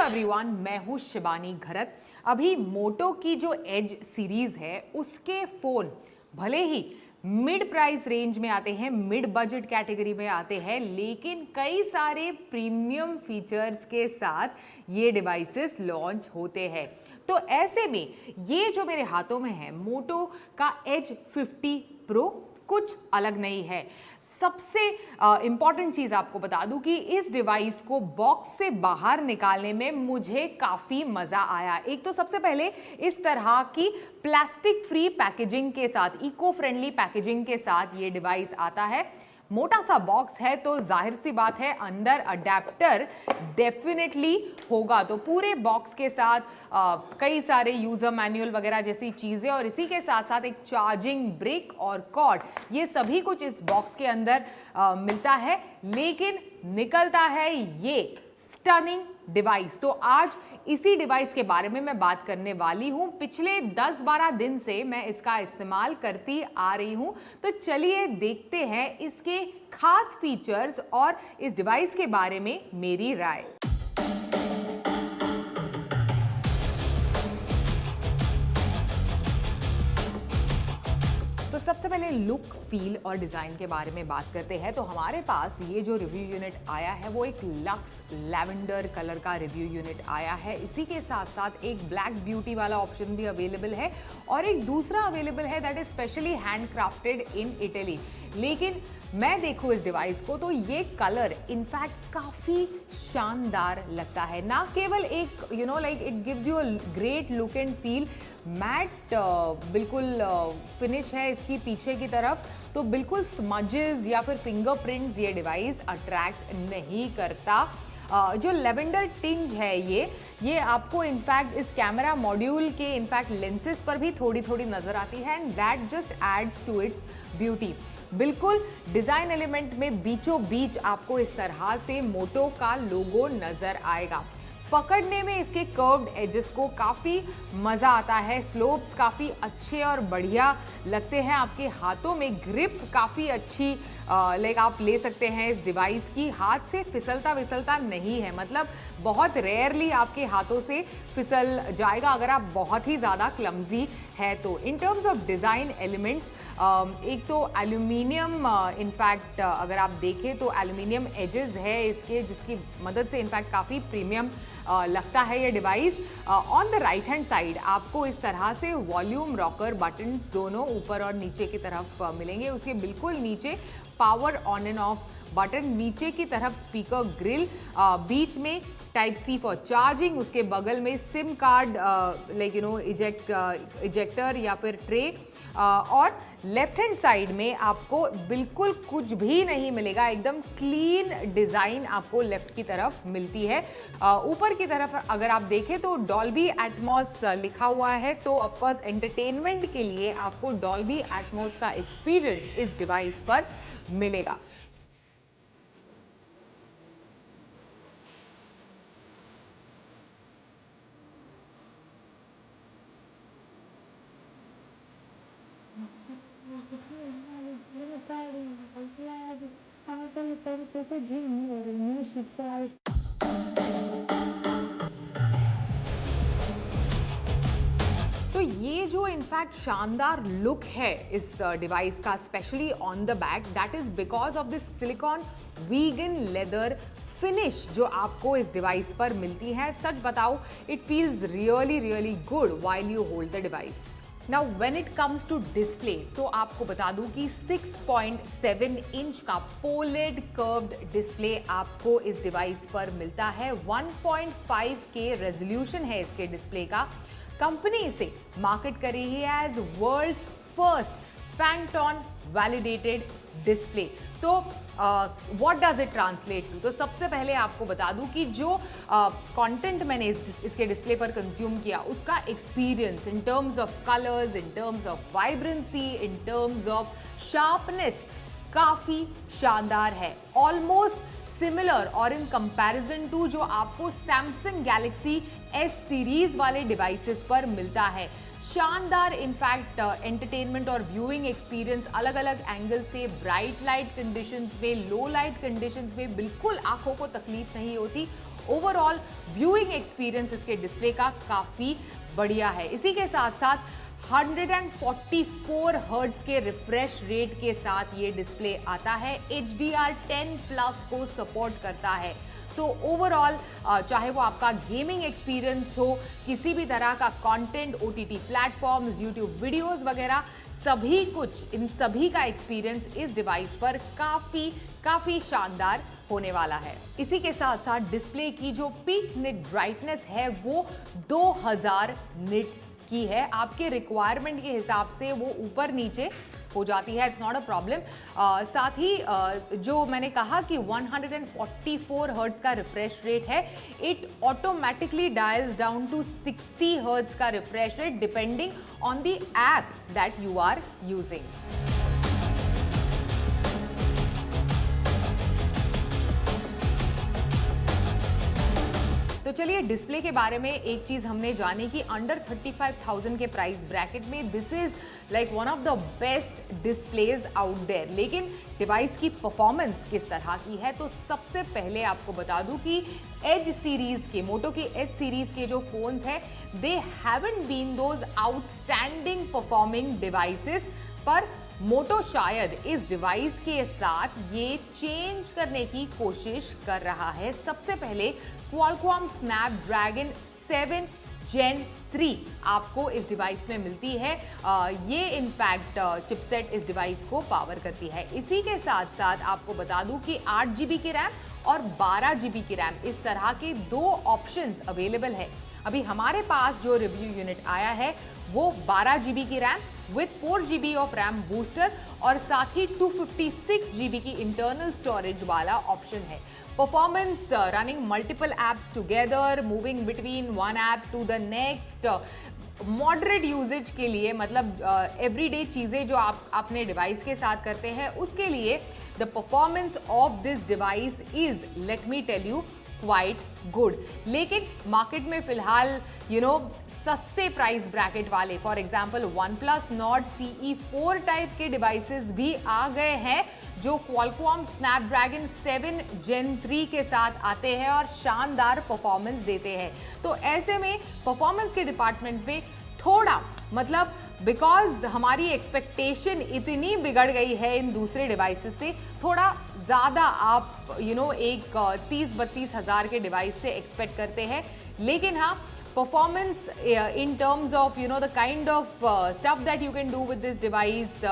Everyone, मैं हूँ शिबानी घरत। अभी मोटो की जो एज सीरीज है उसके फ़ोन भले ही मिड प्राइस रेंज में आते हैं, मिड बजट कैटेगरी में आते हैं, लेकिन कई सारे प्रीमियम फीचर्स के साथ ये डिवाइसेस लॉन्च होते हैं। तो ऐसे में ये जो मेरे हाथों में है मोटो का एज 50 प्रो कुछ अलग नहीं है। सबसे इम्पॉर्टेंट चीज़ आपको बता दूं कि इस डिवाइस को बॉक्स से बाहर निकालने में मुझे काफ़ी मज़ा आया। एक तो सबसे पहले इस तरह की प्लास्टिक फ्री पैकेजिंग के साथ, इको फ्रेंडली पैकेजिंग के साथ ये डिवाइस आता है। मोटा सा बॉक्स है तो जाहिर सी बात है अंदर अडेप्टर डेफिनेटली होगा। तो पूरे बॉक्स के साथ कई सारे यूज़र मैनुअल वगैरह जैसी चीज़ें और इसी के साथ साथ एक चार्जिंग ब्रिक और कॉर्ड, ये सभी कुछ इस बॉक्स के अंदर मिलता है। लेकिन निकलता है ये स्टनिंग डिवाइस। तो आज इसी डिवाइस के बारे में मैं बात करने वाली हूं। पिछले 10-12 दिन से मैं इसका इस्तेमाल करती आ रही हूं। तो चलिए देखते हैं इसके खास फीचर्स और इस डिवाइस के बारे में मेरी राय। तो सबसे पहले लुक, फील और डिज़ाइन के बारे में बात करते हैं। तो हमारे पास ये जो रिव्यू यूनिट आया है वो एक लक्स लैवेंडर कलर का रिव्यू यूनिट आया है। इसी के साथ साथ एक ब्लैक ब्यूटी वाला ऑप्शन भी अवेलेबल है और एक दूसरा अवेलेबल है that is specially handcrafted in Italy. लेकिन मैं देखूँ इस डिवाइस को तो ये कलर इनफैक्ट काफ़ी शानदार लगता है। ना केवल एक like it gives you a great look and feel, matte बिल्कुल फिनिश है इसकी पीछे की तरफ, तो बिल्कुल स्मजेस या फिर फिंगरप्रिंट्स ये डिवाइस अट्रैक्ट नहीं करता। जो लेवेंडर टिंज है ये आपको इनफैक्ट इस कैमरा मॉड्यूल के इनफैक्ट लेंसेज पर भी थोड़ी थोड़ी नज़र आती है and that just adds to its beauty. बिल्कुल डिज़ाइन एलिमेंट में बीचों बीच आपको इस तरह से मोटो का लोगो नज़र आएगा। पकड़ने में इसके कर्व्ड एजेस को काफ़ी मज़ा आता है, स्लोप्स काफ़ी अच्छे और बढ़िया लगते हैं आपके हाथों में, ग्रिप काफ़ी अच्छी लाइक आप ले सकते हैं इस डिवाइस की। हाथ से फिसलता विसलता नहीं है, मतलब बहुत रेयरली आपके हाथों से फिसल जाएगा अगर आप बहुत ही ज़्यादा क्लमजी है तो। इन टर्म्स ऑफ डिज़ाइन एलिमेंट्स, एक तो एल्यूमिनियम इनफैक्ट अगर आप देखें तो एल्यूमिनियम एजेस है इसके, जिसकी मदद से इनफैक्ट काफ़ी प्रीमियम लगता है ये device. On the right hand side आपको इस तरह से वॉल्यूम रॉकर बटन्स दोनों ऊपर और नीचे की तरफ मिलेंगे। उसके बिल्कुल नीचे power on end off button, नीचे की तरफ स्पीकर ग्रिल, बीच में टाइप सी फॉर चार्जिंग, उसके बगल में सिम कार्ड लाइक इजेक्टर या फिर ट्रे, और लेफ्ट हैंड साइड में आपको बिल्कुल कुछ भी नहीं मिलेगा, एकदम क्लीन डिज़ाइन आपको लेफ्ट की तरफ मिलती है। ऊपर की तरफ अगर आप देखें तो डॉल्बी एटमॉस लिखा हुआ है, तो ऑफकोर्स एंटरटेनमेंट के लिए आपको डॉल्बी एटमॉस का एक्सपीरियंस इस डिवाइस पर मिलेगा। तो ये जो इनफैक्ट शानदार लुक है इस डिवाइस का, specially on the back, that is because of this silicone vegan leather finish जो आपको इस डिवाइस पर मिलती है। सच बताओ, it feels really really good while you hold the device. Now when it comes to display, तो आपको बता दूं कि 6.7 इंच का पोलेड कर्व्ड डिस्प्ले आपको इस डिवाइस पर मिलता है। 1.5K रेजोल्यूशन है इसके डिस्प्ले का। कंपनी इसे मार्केट कर रही है as world's first pantone validated display. तो what does it translate to? तो सबसे पहले आपको बता दूं कि जो कंटेंट मैंने इसके डिस्प्ले पर कंज्यूम किया, उसका experience in terms of colours, in terms of vibrancy, in terms of sharpness काफ़ी शानदार है। ऑलमोस्ट सिमिलर और इन कंपैरिजन टू जो आपको सैमसंग गैलेक्सी एस सीरीज वाले डिवाइसेस पर मिलता है। शानदार इनफैक्ट एंटरटेनमेंट और व्यूइंग एक्सपीरियंस अलग अलग एंगल से, ब्राइट लाइट कंडीशंस में, लो लाइट कंडीशंस में बिल्कुल आंखों को तकलीफ नहीं होती। ओवरऑल व्यूइंग एक्सपीरियंस इसके डिस्प्ले का काफ़ी बढ़िया है। इसी के साथ साथ 144 हर्ट्ज के रिफ्रेश रेट के साथ ये डिस्प्ले आता है, HDR10+ को सपोर्ट करता है। तो ओवरऑल चाहे वो आपका गेमिंग एक्सपीरियंस हो, किसी भी तरह का content, OTT platforms, YouTube videos वगैरह, सभी कुछ, इन सभी का एक्सपीरियंस इस डिवाइस पर काफ़ी शानदार होने वाला है। इसी के साथ साथ डिस्प्ले की जो पीक निट ब्राइटनेस है वो 2000 निट्स की है। आपके रिक्वायरमेंट के हिसाब से वो ऊपर नीचे हो जाती है, इट्स नॉट अ प्रॉब्लम। साथ ही जो मैंने कहा कि 144 हर्ट्ज का रिफ्रेश रेट है, it automatically dials down to 60 hertz का refresh rate depending on the app that you are using. तो चलिए डिस्प्ले के बारे में एक चीज हमने जानी कि अंडर 35,000 के प्राइस ब्रैकेट में this is like one of the best displays out there. लेकिन डिवाइस की परफॉर्मेंस किस तरह की है, तो सबसे पहले आपको बता दूं कि एज सीरीज के, मोटो की एज सीरीज के जो फोन्स हैं, they haven't been those outstanding performing devices, पर मोटो शायद इस डिवाइस के साथ ये चेंज करने की कोशिश कर रहा है। सबसे पहले क्वालकॉम स्नैपड्रैगन 7 Gen 3 आपको इस डिवाइस में मिलती है। ये इनफैक्ट चिपसेट इस डिवाइस को पावर करती है। इसी के साथ साथ आपको बता दूं कि 8 GB की रैम और 12 GB की रैम, इस तरह के दो ऑप्शंस अवेलेबल है। अभी हमारे पास जो रिव्यू यूनिट आया है वो 12 GB की RAM with 4 GB of RAM booster और साथ ही 256 GB की इंटरनल स्टोरेज वाला ऑप्शन है। Performance, running multiple apps together, moving between one app to the next, moderate usage के लिए, मतलब एवरीडे चीज़ें जो आप अपने डिवाइस के साथ करते हैं उसके लिए the performance of this device is, let me tell you, quite good. लेकिन मार्केट में फिलहाल सस्ते प्राइस ब्रैकेट वाले, for example OnePlus Nord CE4 type के डिवाइसेस भी आ गए हैं जो क्वालकॉम स्नैपड्रैगन 7 Gen 3 के साथ आते हैं और शानदार परफॉर्मेंस देते हैं। तो ऐसे में परफॉर्मेंस के डिपार्टमेंट पे थोड़ा, मतलब बिकॉज हमारी एक्सपेक्टेशन इतनी बिगड़ गई है इन दूसरे डिवाइसेस से, थोड़ा ज़्यादा आप एक 30-32 हज़ार के डिवाइस से एक्सपेक्ट करते हैं। लेकिन हाँ, performance in terms of the kind of stuff that you can do with this device,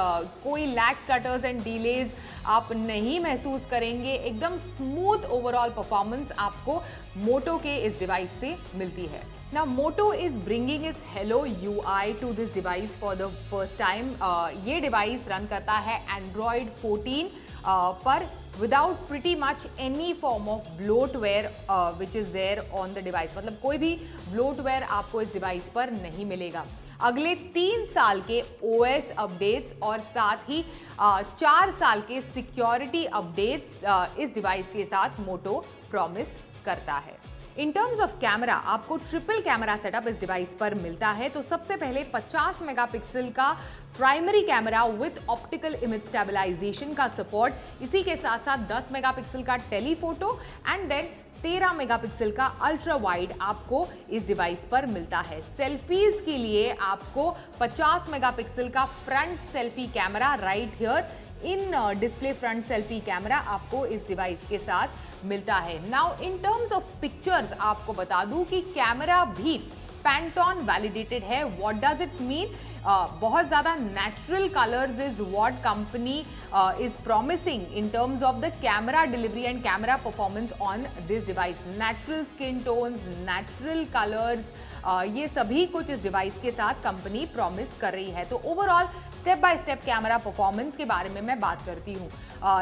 कोई lag stutters and delays आप नहीं महसूस करेंगे। एकदम स्मूथ ओवरऑल परफॉर्मेंस आपको मोटो के इस डिवाइस से मिलती है। Now Moto is bringing its Hello UI to this device for the first time. ये डिवाइस रन करता है Android 14 पर without pretty much any form of bloatware which is there on the device। मतलब कोई भी bloatware आपको इस device पर नहीं मिलेगा। अगले 3 साल के OS अपडेट्स और साथ ही 4 साल के सिक्योरिटी अपडेट्स इस डिवाइस के साथ मोटो प्रॉमिस करता है। इन टर्म्स ऑफ कैमरा आपको ट्रिपल कैमरा सेटअप इस डिवाइस पर मिलता है। तो सबसे पहले 50 मेगापिक्सल का primary camera with optical image stabilisation का सपोर्ट, इसी के साथ साथ 10 मेगापिक्सल का टेलीफोटो एंड देन 13 मेगापिक्सल का अल्ट्रा वाइड आपको इस डिवाइस पर मिलता है। सेल्फीज के लिए आपको 50 मेगापिक्सल का front selfie camera right here in display front selfie camera आपको इस डिवाइस के साथ मिलता है। Now in terms of pictures आपको बता दूं कि कैमरा भी पैंटॉन वैलिडेटेड है। What does it mean? बहुत ज़्यादा natural colours is what company is promising in terms of the camera delivery and camera performance on this device. Natural skin tones, natural colours, ये सभी कुछ इस device के साथ company promise कर रही है। तो overall step by step camera performance के बारे में मैं बात करती हूँ।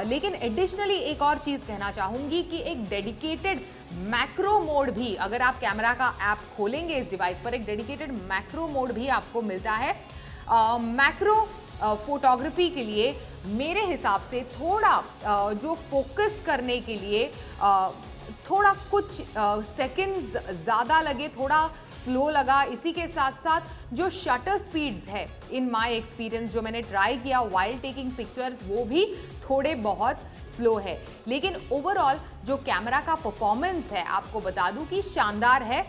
लेकिन एडिशनली एक और चीज़ कहना चाहूँगी कि एक डेडिकेटेड मैक्रो मोड भी, अगर आप कैमरा का ऐप खोलेंगे इस डिवाइस पर, एक डेडिकेटेड मैक्रो मोड भी आपको मिलता है। मैक्रो फोटोग्राफी के लिए मेरे हिसाब से थोड़ा जो फोकस करने के लिए थोड़ा कुछ सेकंड्स ज़्यादा लगे, थोड़ा स्लो लगा। इसी के साथ साथ जो शटर स्पीड्स है, इन माय एक्सपीरियंस जो मैंने ट्राई किया वाइल टेकिंग पिक्चर्स, वो भी थोड़े बहुत स्लो है। लेकिन ओवरऑल जो कैमरा का परफॉर्मेंस है, आपको बता दूं कि शानदार है।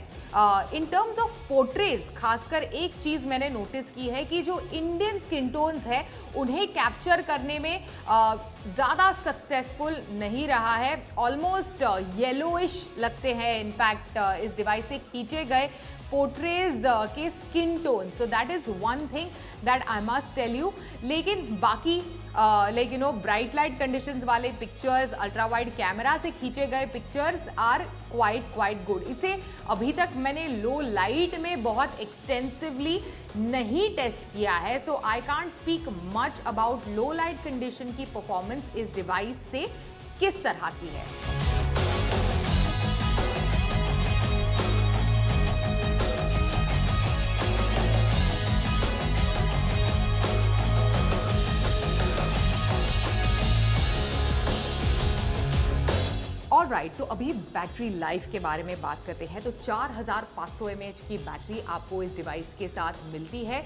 इन टर्म्स ऑफ पोर्ट्रेज, खासकर एक चीज़ मैंने नोटिस की है कि जो इंडियन स्किन टोन्स है उन्हें कैप्चर करने में ज़्यादा सक्सेसफुल नहीं रहा है। ऑलमोस्ट येलोइश लगते हैं इनफैक्ट इस डिवाइस से खींचे गए पोर्ट्रेज के skin tone. So that is one thing that I must tell you. लेकिन बाकी like you know bright light conditions वाले पिक्चर्स, अल्ट्रा वाइड कैमरा से खींचे गए पिक्चर्स आर क्वाइट गुड। इसे अभी तक मैंने लो लाइट में बहुत एक्सटेंसिवली नहीं टेस्ट किया है, so I can't speak much about low light condition की परफॉर्मेंस इस डिवाइस से किस तरह की है। ऑलराइट, तो अभी बैटरी लाइफ के बारे में बात करते हैं। तो 4500 mAh की बैटरी आपको इस डिवाइस के साथ मिलती है।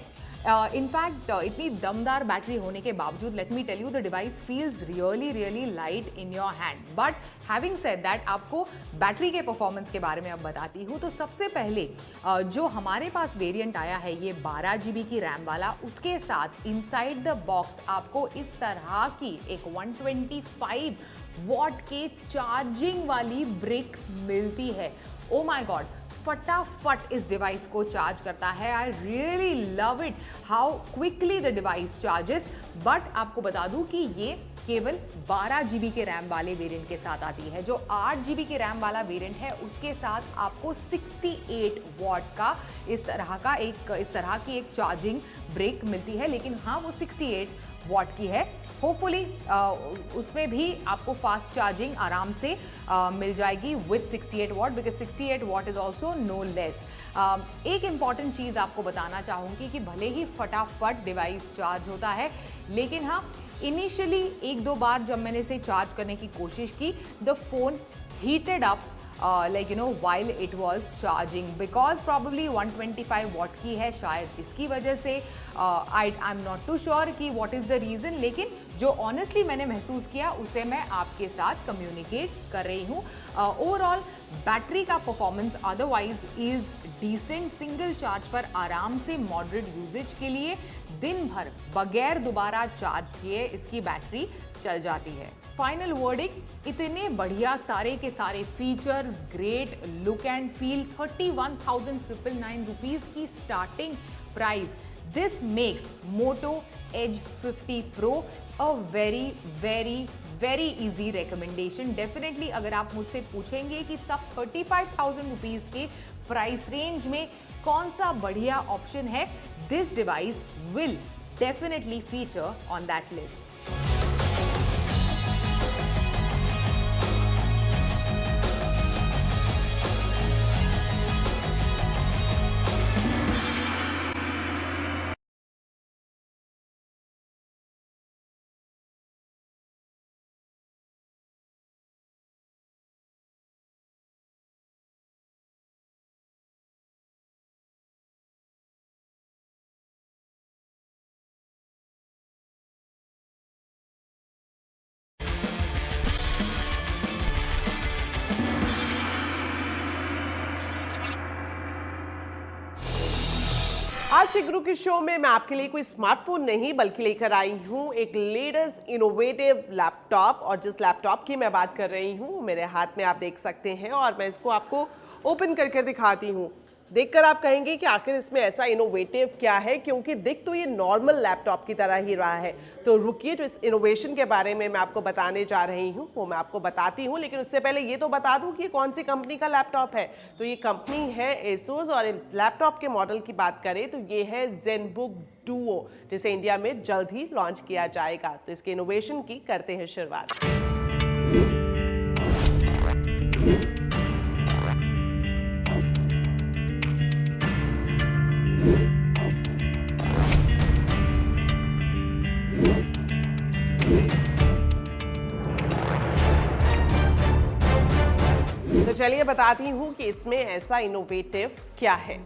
इनफैक्ट इतनी दमदार बैटरी होने के बावजूद let me tell you the device feels really light in your hand. But having said that, आपको बैटरी के परफॉर्मेंस के बारे में अब बताती हूँ। तो सबसे पहले जो हमारे पास वेरिएंट आया है ये 12 GB की रैम वाला, उसके साथ इनसाइड द बॉक्स आपको इस तरह की एक 125 वॉट के चार्जिंग वाली ब्रिक मिलती है। ओ माय गॉड, फटाफट इस डिवाइस को चार्ज करता है। I really love it how quickly the device charges. But आपको बता दूं कि ये केवल 12 GB के रैम वाले वेरिएंट के साथ आती है। जो 8 GB के रैम वाला वेरिएंट है उसके साथ आपको 68 वॉट का इस तरह की एक चार्जिंग ब्रिक मिलती है। लेकिन हाँ, वो 68 वॉट की है। होपफुली उसमें भी आपको फास्ट चार्जिंग आराम से मिल जाएगी with 68 watt, because 68 watt is also no less. एक इम्पॉर्टेंट चीज़ आपको बताना चाहूँगी कि भले ही फटाफट डिवाइस चार्ज होता है, लेकिन हाँ, इनिशियली 1-2 बार जब मैंने इसे चार्ज करने की कोशिश की, the phone heated up like you know while it was charging, because probably 125 watt की है, शायद इसकी वजह से I'm not too sure कि what is the reason। लेकिन जो ऑनेस्टली मैंने महसूस किया उसे मैं आपके साथ कम्युनिकेट कर रही हूँ। ओवरऑल बैटरी का performance otherwise is decent. Single charge पर आराम से मॉडरेट यूजेज के लिए दिन भर बगैर दोबारा चार्ज किए इसकी बैटरी चल जाती है। फाइनल वर्डिक्ट, इतने बढ़िया सारे के सारे features, great look and feel, 31,999 rupees की starting price. This makes Moto Edge 50 pro a very easy recommendation. Definitely अगर आप मुझसे पूछेंगे कि सब 35,000 रुपीज के प्राइस रेंज में कौन सा बढ़िया ऑप्शन है, this device will definitely feature on that list. आज चिगरू के शो में मैं आपके लिए कोई स्मार्टफोन नहीं बल्कि लेकर आई हूँ एक लेटेस्ट इनोवेटिव लैपटॉप। और जिस लैपटॉप की मैं बात कर रही हूँ मेरे हाथ में आप देख सकते हैं, और मैं इसको आपको ओपन करके दिखाती हूँ। देखकर आप कहेंगे कि आखिर इसमें ऐसा इनोवेटिव क्या है, क्योंकि दिख तो ये नॉर्मल लैपटॉप की तरह ही रहा है। तो रुकिए, जो इस इनोवेशन के बारे में मैं आपको बताने जा रही हूँ वो मैं आपको बताती हूँ। लेकिन उससे पहले ये तो बता दूँ कि ये कौन सी कंपनी का लैपटॉप है। तो ये कंपनी है एसोस, और इस लैपटॉप के मॉडल की बात करें तो ये है जेनबुक डुओ, जिसे इंडिया में जल्द ही लॉन्च किया जाएगा। तो इसके इनोवेशन की करते हैं शुरुआत। तो चलिए बताती हूँ कि इसमें ऐसा इनोवेटिव क्या है।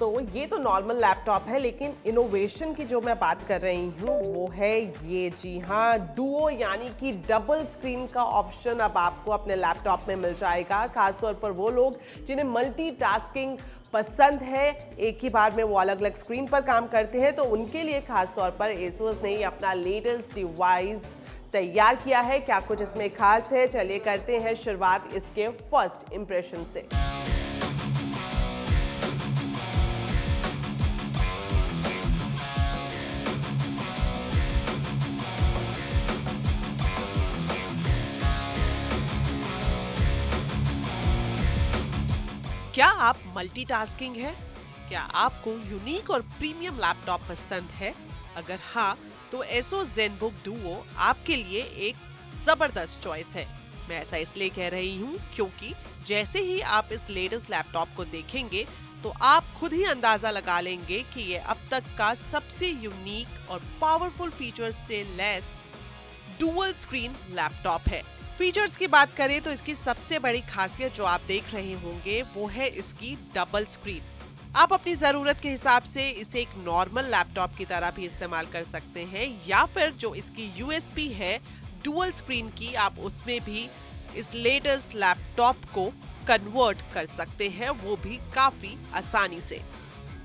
दोस्तों, ये तो नॉर्मल लैपटॉप है, लेकिन इनोवेशन की जो मैं बात कर रही हूँ वो है ये, जी हाँ, डुओ यानी कि डबल स्क्रीन का ऑप्शन अब आपको अपने लैपटॉप में मिल जाएगा। खासतौर पर वो लोग जिन्हें मल्टीटास्किंग पसंद है, एक ही बार में वो अलग अलग स्क्रीन पर काम करते हैं, तो उनके लिए खासतौर पर एसोस ने अपना लेटेस्ट डिवाइस तैयार किया है। क्या कुछ इसमें खास है, चलिए करते हैं शुरुआत इसके फर्स्ट इंप्रेशन से। क्या आप मल्टीटास्किंग है? क्या आपको यूनिक और प्रीमियम लैपटॉप पसंद है? अगर हाँ, तो एसोस ZenBook Duo आपके लिए एक जबरदस्त चॉइस है। मैं ऐसा इसलिए कह रही हूँ क्योंकि जैसे ही आप इस लेटेस्ट लैपटॉप को देखेंगे तो आप खुद ही अंदाजा लगा लेंगे कि ये अब तक का सबसे यूनिक और पावरफुल फीचर्स से लैस डुअल स्क्रीन लैपटॉप है। फीचर्स की बात करें तो इसकी सबसे बड़ी खासियत जो आप देख रहे होंगे वो है इसकी डबल स्क्रीन। आप अपनी जरूरत के हिसाब से इसे एक नॉर्मल लैपटॉप की तरह भी इस्तेमाल कर सकते हैं, या फिर जो इसकी यूएसपी है डुअल स्क्रीन की, आप उसमें भी इस लेटेस्ट लैपटॉप को कन्वर्ट कर सकते हैं, वो भी काफी आसानी से।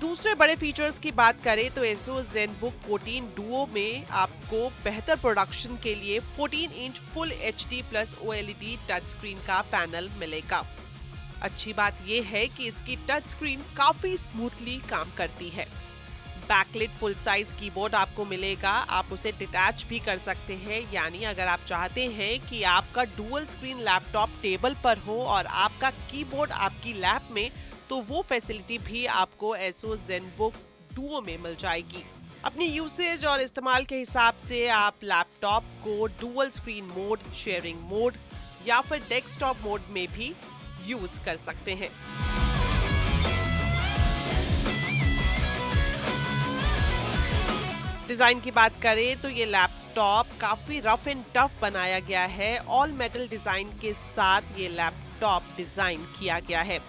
दूसरे बड़े फीचर्स की बात करें तो एसोस ZenBook 14 Duo में आपको बेहतर प्रोडक्शन के लिए 14 inch full HD plus OLED touch screen का पैनल मिलेगा। अच्छी बात यह है कि इसकी टच स्क्रीन काफी स्मूथली काम करती है। बैकलिट फुल साइज कीबोर्ड आपको मिलेगा, आप उसे डिटैच भी कर सकते हैं, यानी अगर आप चाहते हैं कि आपका डुअल स्क्रीन लैपटॉप टेबल पर हो और आपका कीबोर्ड आपकी लैप में, तो वो फैसिलिटी भी आपको एसोस ZenBook Duo में मिल जाएगी। अपनी यूसेज और इस्तेमाल के हिसाब से आप लैपटॉप को dual screen mode, sharing mode या फिर डेस्कटॉप मोड में भी यूज कर सकते हैं। डिजाइन की बात करें तो ये लैपटॉप काफी रफ एंड टफ बनाया गया है। ऑल मेटल डिजाइन के साथ ये लैपटॉप डिजाइन किया गया है।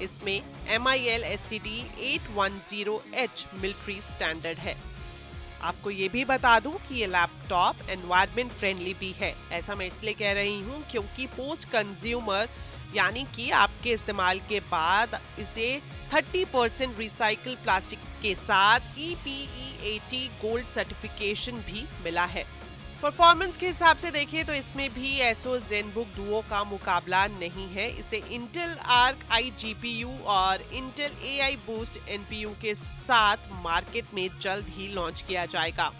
इसमें MIL STD 810H military standard है। आपको ये भी बता दूं कि ये लैपटॉप एनवायरनमेंट फ्रेंडली भी है। ऐसा मैं इसलिए कह रही हूँ क्योंकि पोस्ट कंज्यूमर यानी कि आपके इस्तेमाल के बाद इसे 30% रिसाइकल प्लास्टिक के साथ EPE80 गोल्ड सर्टिफिकेशन भी मिला है। परफॉर्मेंस के हिसाब से देखिए तो इसमें भी एसोस ZenBook Duo का मुकाबला नहीं है। इसे इंटेल Arc i GPU और इंटेल AI Boost NPU के साथ मार्केट में जल्द ही लॉन्च किया जाएगा।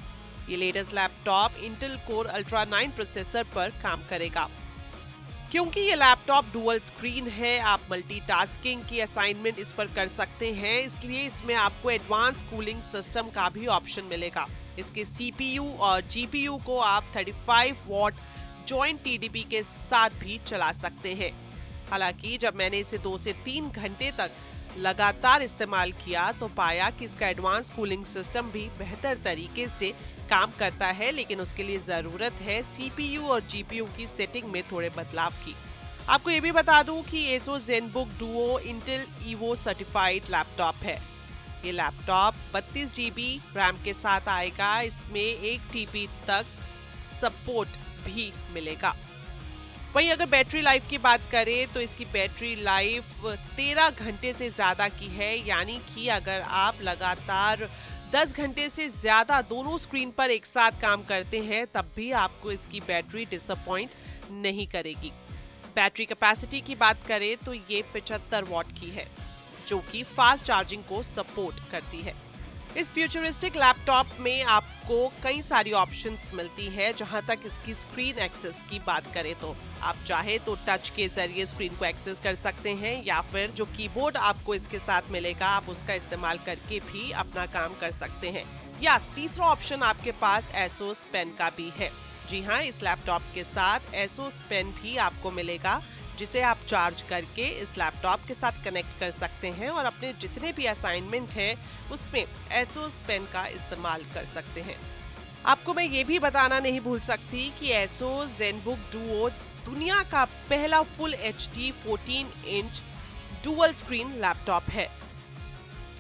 ये latest laptop Intel Core Ultra 9 processor पर काम करेगा। क्योंकि ये लैपटॉप डुअल स्क्रीन है, आप मल्टीटास्किंग की असाइनमेंट इस पर कर सकते हैं, इसलिए इसमें आपको एडवांस कूलिंग सिस्टम का भी ऑप्शन मिलेगा। इसके CPU और GPU को आप 35 वॉट जॉइंट TDP के साथ भी चला सकते हैं। हालांकि जब मैंने इसे 2 से 3 घंटे तक लगातार इस्तेमाल किया तो पाया कि इसका एडवांस कूलिंग सिस्टम भी बेहतर तरीके से काम करता है, लेकिन उसके लिए जरूरत है CPU और GPU की सेटिंग में थोड़े बदलाव की। आपको ये भी बता दूं कि Asus ZenBook Duo Intel Evo certified laptop है। ये लैपटॉप 32 GB रैम के साथ आएगा। इसमें 1 TB तक सपोर्ट भी मिलेगा। वहीं अगर बैटरी लाइफ की बात करें तो इसकी बैटरी लाइफ 13 घंटे से ज्यादा की है, यानी कि अगर आप लगातार 10 घंटे से ज्यादा दोनों स्क्रीन पर एक साथ काम करते हैं तब भी आपको इसकी बैटरी डिसअपॉइंट नहीं करेगी। बैटरी कैपेसिटी की बात करें तो ये 75 वॉट की है, जो कि फास्ट चार्जिंग को सपोर्ट करती है। इस फ्यूचरिस्टिक लैपटॉप में आपको कई सारी ऑप्शंस मिलती है। जहां तक इसकी स्क्रीन एक्सेस की बात करें तो आप चाहे तो टच के जरिए स्क्रीन को एक्सेस कर सकते हैं, या फिर जो कीबोर्ड आपको इसके साथ मिलेगा आप उसका इस्तेमाल करके भी अपना काम कर सकते हैं, या तीसरा ऑप्शन आपके पास एसोस पेन का भी है। जी हाँ, इस लैपटॉप के साथ एसोस पेन भी आपको मिलेगा, जिसे आप चार्ज करके इस लैपटॉप के साथ कनेक्ट कर सकते हैं और अपने जितने भी असाइनमेंट है उसमें एसोस पेन का इस्तेमाल कर सकते हैं। आपको मैं ये भी बताना नहीं भूल सकती कि एसोस ZenBook Duo दुनिया का पहला full HD 14 inch dual screen laptop है।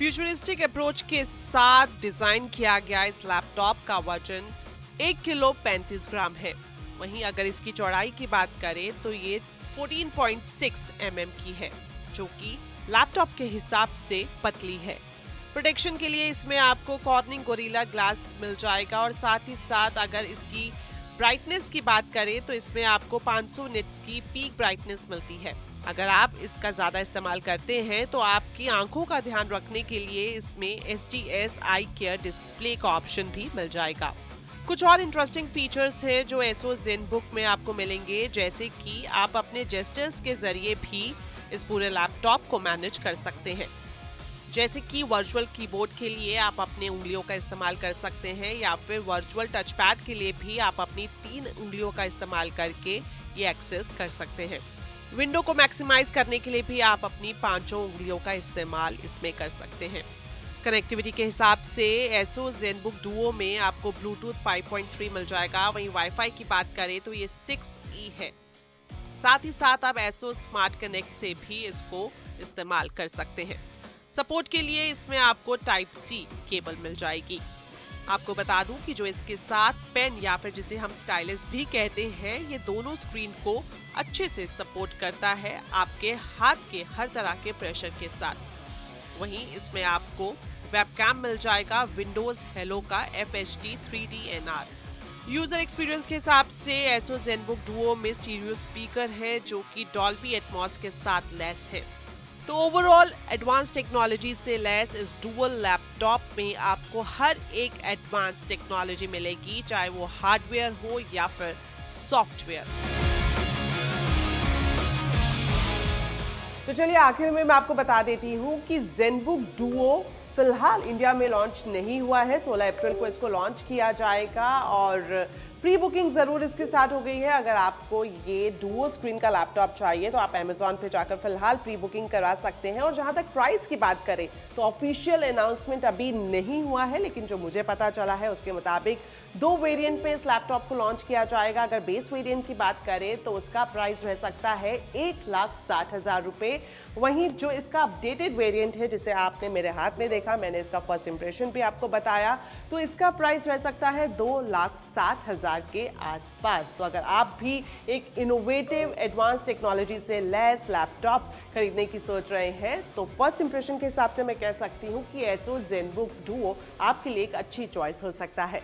फ्यूचरिस्टिक अप्रोच के साथ डिजाइन किया गया इस लैपटॉप का वजन 1 किलो 35 ग्राम है। वहीं अगर इसकी चौड़ाई की बात करें तो ये 14.6 mm की है, जो कि लैपटॉप के हिसाब से पतली है। प्रोटेक्शन के लिए इसमें आपको कॉर्निंग गोरिल्ला ग्लास मिल जाएगा और साथ ही साथ अगर इसकी ब्राइटनेस की बात करें तो इसमें आपको 500 निट्स की पीक ब्राइटनेस मिलती है। अगर आप इसका ज्यादा इस्तेमाल करते हैं तो आपकी आंखों का ध्यान रखने के लिए इसमें SDS आई केयर डिस्प्ले का ऑप्शन भी मिल जाएगा। कुछ और इंटरेस्टिंग फीचर्स हैं जो ASUS ZenBook में आपको मिलेंगे, जैसे कि आप अपने जेस्चर्स के जरिए भी इस पूरे लैपटॉप को मैनेज कर सकते हैं। जैसे कि वर्चुअल कीबोर्ड के लिए आप अपने उंगलियों का इस्तेमाल कर सकते हैं या फिर वर्चुअल टच पैड के लिए भी आप अपनी 3 उंगलियों का इस्तेमाल करके ये एक्सेस कर सकते हैं। विंडो को मैक्सिमाइज करने के लिए भी आप अपनी 5 उंगलियों का इस्तेमाल इसमें कर सकते हैं। कनेक्टिविटी के हिसाब से ASUS ZenBook Duo में आपको ब्लूटूथ 5.3 मिल जाएगा। वहीं वाईफाई की बात करें तो ये 6E है। साथ ही साथ आप ASUS स्मार्ट कनेक्ट से भी इसको इस्तेमाल कर सकते हैं। सपोर्ट के लिए इसमें आपको टाइप C केबल मिल जाएगी। आपको बता दूं कि जो इसके साथ पेन या फिर जिसे हम स्टाइलस भी कहते हैं, ये दोनों स्क्रीन को अच्छे से सपोर्ट करता है आपके हाथ के हर तरह के प्रेशर के साथ। वहीं इसमें आपको वेबकैम मिल जाएगा विंडोज हेलो का FHD 3D NR। User experience के हिसाब से ASUS ZenBook Duo में स्टीरियो स्पीकर है जो कि Dolby Atmos के साथ लैस है। तो ओवरऑल एडवांस टेक्नोलॉजी से लैस इस डुअल लैपटॉप में आपको हर एक एडवांस टेक्नोलॉजी मिलेगी, चाहे वो हार्डवेयर हो या फिर सॉफ्टवेयर। तो चलिए आखिर में मैं आपको बता देती हूँ कि ZenBook Duo फिलहाल इंडिया में लॉन्च नहीं हुआ है। 16 अप्रैल को इसको लॉन्च किया जाएगा और प्री बुकिंग ज़रूर इसकी स्टार्ट हो गई है। अगर आपको ये डुओ स्क्रीन का लैपटॉप चाहिए तो आप अमेजॉन पे जाकर फिलहाल प्री बुकिंग करा सकते हैं। और जहां तक प्राइस की बात करें तो ऑफिशियल अनाउंसमेंट अभी नहीं हुआ है, लेकिन जो मुझे पता चला है उसके मुताबिक 2 वेरिएंट पे इस लैपटॉप को लॉन्च किया जाएगा। अगर बेस वेरिएंट की बात करें तो उसका प्राइस रह सकता है 1,60,000 रुपये। वहीं जो इसका अपडेटेड वेरिएंट है, जिसे आपने मेरे हाथ में देखा, मैंने इसका फर्स्ट इंप्रेशन भी आपको बताया, तो इसका प्राइस रह सकता है 2,60,000 के आसपास। तो अगर आप भी एक इनोवेटिव एडवांस टेक्नोलॉजी से लैस लैपटॉप खरीदने की सोच रहे हैं तो फर्स्ट इंप्रेशन के हिसाब से मैं कह सकती हूँ कि ASUS ZenBook Duo आपके लिए एक अच्छी चॉइस हो सकता है।